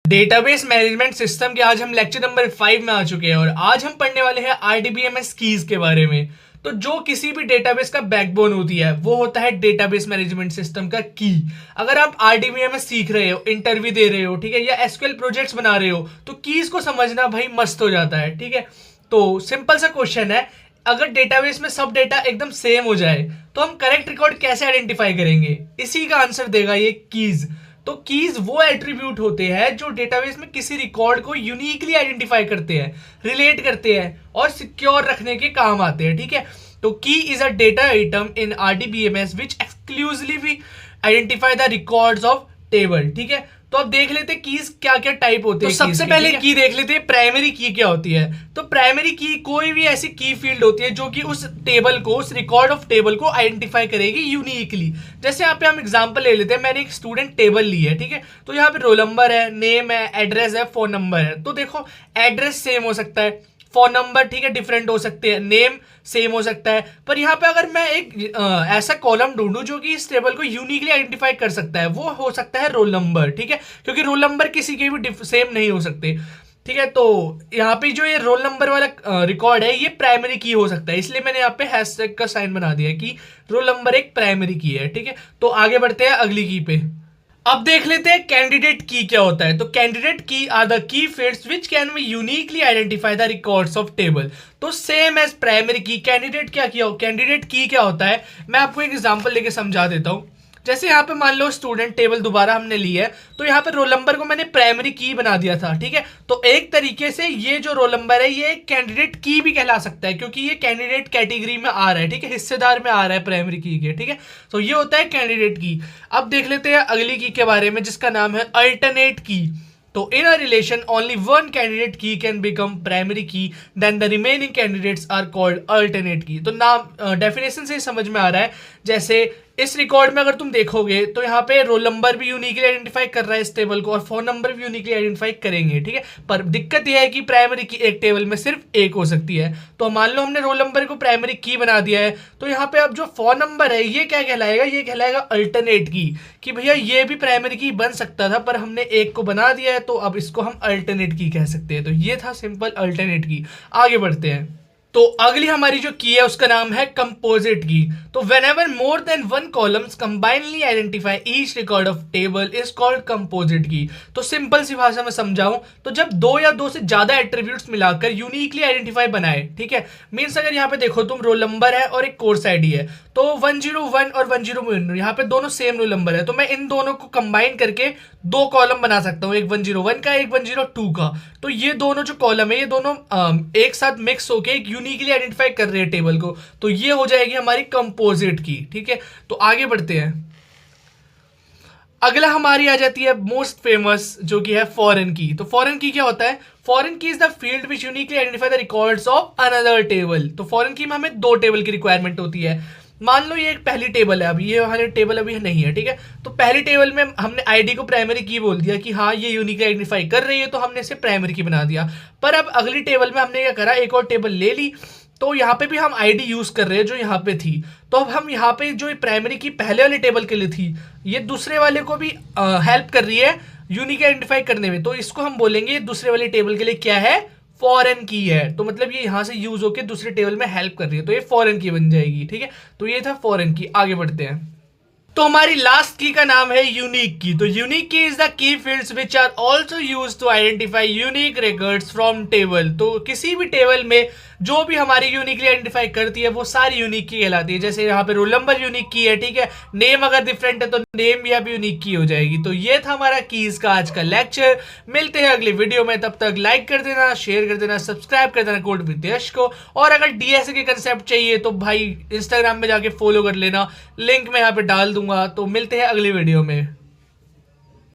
Database management system के आज हम लेक्चर नंबर 5 में आ चुके हैं और आज हम पढ़ने वाले हैं आरडीबीएमएस कीज के बारे में। तो जो किसी भी डेटाबेस का बैकबोन होती है वो होता है डेटाबेस मैनेजमेंट सिस्टम का की। अगर आप आरडीबीएमएस सीख रहे हो, इंटरव्यू दे रहे हो, ठीक है, या एसक्यूएल प्रोजेक्ट्स बना रहे हो, तो कीज को समझना भाई मस्त हो जाता है। ठीक है, तो सिंपल सा क्वेश्चन है, अगर डेटाबेस में सब डेटा एकदम सेम हो जाए तो हम करेक्ट रिकॉर्ड कैसे आइडेंटिफाई करेंगे? इसी का आंसर देगा ये कीज। तो कीज वो एट्रीब्यूट होते हैं जो डेटाबेस में किसी रिकॉर्ड को यूनिकली आइडेंटिफाई करते हैं, रिलेट करते हैं और सिक्योर रखने के काम आते हैं। ठीक है, तो की is a data item in RDBMS which exclusively identify the records of table. ठीक है, तो अब देख लेते हैं कीज क्या क्या टाइप होते हैं। तो सबसे पहले की देख लेते हैं प्राइमरी की क्या होती है। तो प्राइमरी की कोई भी ऐसी की फील्ड होती है जो कि उस टेबल को, उस रिकॉर्ड ऑफ टेबल को आइडेंटिफाई करेगी यूनिकली। जैसे यहाँ पे हम एग्जांपल ले लेते हैं, मैंने एक स्टूडेंट टेबल ली है। ठीक है, तो यहाँ पे रोल नंबर है, नेम है, एड्रेस है, फोन नंबर है। तो देखो एड्रेस सेम हो सकता है, फोन नंबर ठीक है डिफरेंट हो सकते हैं, नेम सेम हो सकता है, पर यहाँ पे अगर मैं एक ऐसा कॉलम ढूंढूं जो कि इस टेबल को यूनिकली आइडेंटिफाई कर सकता है, वो हो सकता है रोल नंबर। ठीक है, क्योंकि रोल नंबर किसी के भी सेम नहीं हो सकते। ठीक है, तो यहाँ पे जो ये रोल नंबर वाला रिकॉर्ड है ये प्राइमरी की हो सकता है, इसलिए मैंने यहाँ पे हैशटैग का साइन बना दिया कि रोल नंबर एक प्राइमरी की है। ठीक है, तो आगे बढ़ते हैं अगली की पे। अब देख लेते हैं कैंडिडेट की क्या होता है। तो candidate key are the key fields which can be uniquely identify the records of table. तो same as primary key, candidate क्या किया हो, कैंडिडेट की क्या होता है, मैं आपको एक एग्जांपल लेके समझा देता हूं। जैसे यहाँ पे मान लो स्टूडेंट टेबल दोबारा हमने ली है, तो यहाँ पे रोल नंबर को मैंने प्राइमरी की बना दिया था। ठीक है, तो एक तरीके से ये जो रोल नंबर है ये कैंडिडेट की भी कहला सकता है, क्योंकि ये कैंडिडेट कैटेगरी में आ रहा है। ठीक है, हिस्सेदार में आ रहा है प्राइमरी की के। ठीक है, तो ये होता है कैंडिडेट की। अब देख लेते हैं अगली की के बारे में जिसका नाम है अल्टरनेट की। तो in a relation only one candidate key can become primary key, then the remaining candidates are called alternate key. तो नाम डेफिनेशन से समझ में आ रहा है, जैसे इस रिकॉर्ड में अगर तुम देखोगे तो यहाँ पे रोल नंबर भी यूनिकली आइडेंटिफाई कर रहा है इस टेबल को, और फोन नंबर भी यूनिकली आइडेंटिफाई करेंगे। ठीक है, पर दिक्कत यह है कि प्राइमरी की एक टेबल में सिर्फ एक हो सकती है। तो मान लो हमने रोल नंबर को प्राइमरी की बना दिया है, तो यहाँ पे अब जो फोन नंबर है ये क्या कहलाएगा, ये कहलाएगा अल्टरनेट की, कि भैया ये भी प्राइमरी की बन सकता था पर हमने एक को बना दिया है, तो अब इसको हम अल्टरनेट की कह सकते हैं। तो ये था सिंपल अल्टरनेट की। आगे बढ़ते हैं। तो अगली हमारी जो की है उसका नाम है कंपोजिट की। तो whenever more than one columns combinedly identify each record of table is called composite key. तो सिंपल सी भाषा में समझाऊं तो जब दो या दो से ज्यादा एट्रीब्यूट्स मिलाकर यूनिकली आइडेंटिफाई बनाए, ठीक है, मींस अगर यहाँ पे देखो तुम रोल नंबर है और एक कोर्स आईडी है, तो 101 और 101 यहाँ पे दोनों सेम रोल नंबर है, तो मैं इन दोनों को कंबाइन करके दो कॉलम बना सकता हूँ, एक 101 का, एक 102 का। तो ये दोनों जो कॉलम है ये दोनों एक साथ मिक्स होके एक यूनिकली आइडेंटिफाई कर रहे हैं टेबल को, तो ये हो जाएगी हमारी कंपोजिट की। ठीक है, तो आगे बढ़ते हैं। अगला हमारी आ जाती है मोस्ट फेमस जो कि है फॉरेन की। तो फॉरेन की क्या होता है, फॉरेन की is the field which uniquely identify the records of another table. तो फॉरेन की में हमें दो टेबल की रिक्वायरमेंट होती है। मान लो ये एक पहली टेबल है, अभी ये हमारे टेबल अभी नहीं है। ठीक है, तो पहली टेबल में हमने आईडी को प्राइमरी की बोल दिया कि हाँ ये यूनिकली आइडेंटिफाई कर रही है, तो हमने इसे प्राइमरी की बना दिया। पर अब अगली टेबल में हमने क्या करा, एक और टेबल ले ली, तो यहाँ पे भी हम आईडी यूज कर रहे हैं जो यहाँ पे थी। तो अब हम यहाँ पे जो प्राइमरी की पहले वाले टेबल के लिए थी, ये दूसरे वाले को भी हेल्प कर रही है यूनिक आइडेंटिफाई करने में, तो इसको हम बोलेंगे दूसरे वाले टेबल के लिए क्या है, फॉरेन की है। तो मतलब ये यहां से यूज होकर दूसरे टेबल में हेल्प कर रही है, तो ये फॉरेन की बन जाएगी। ठीक है, तो ये था फॉरेन की। आगे बढ़ते हैं। तो हमारी लास्ट की का नाम है यूनिक की। तो unique key is the key fields which are also used to identify unique records from table. तो किसी भी टेबल में जो भी हमारी यूनिकली आइडेंटिफाई करती है वो सारी यूनिक की कहलाती है। जैसे यहाँ पे रोल नंबर यूनिक की है, ठीक है, नेम अगर डिफरेंट है तो नेम भी अब यूनिक की हो जाएगी। तो ये था हमारा कीज का आज का लेक्चर। मिलते हैं अगले वीडियो में, तब तक लाइक कर देना, शेयर कर देना, सब्सक्राइब कर देना कोड विदेश को। और अगर डीएसए के कंसेप्ट चाहिए तो भाई इंस्टाग्राम में जाके फॉलो कर लेना, लिंक मैं यहाँ पे डाल दूंगा। तो मिलते हैं अगले वीडियो में।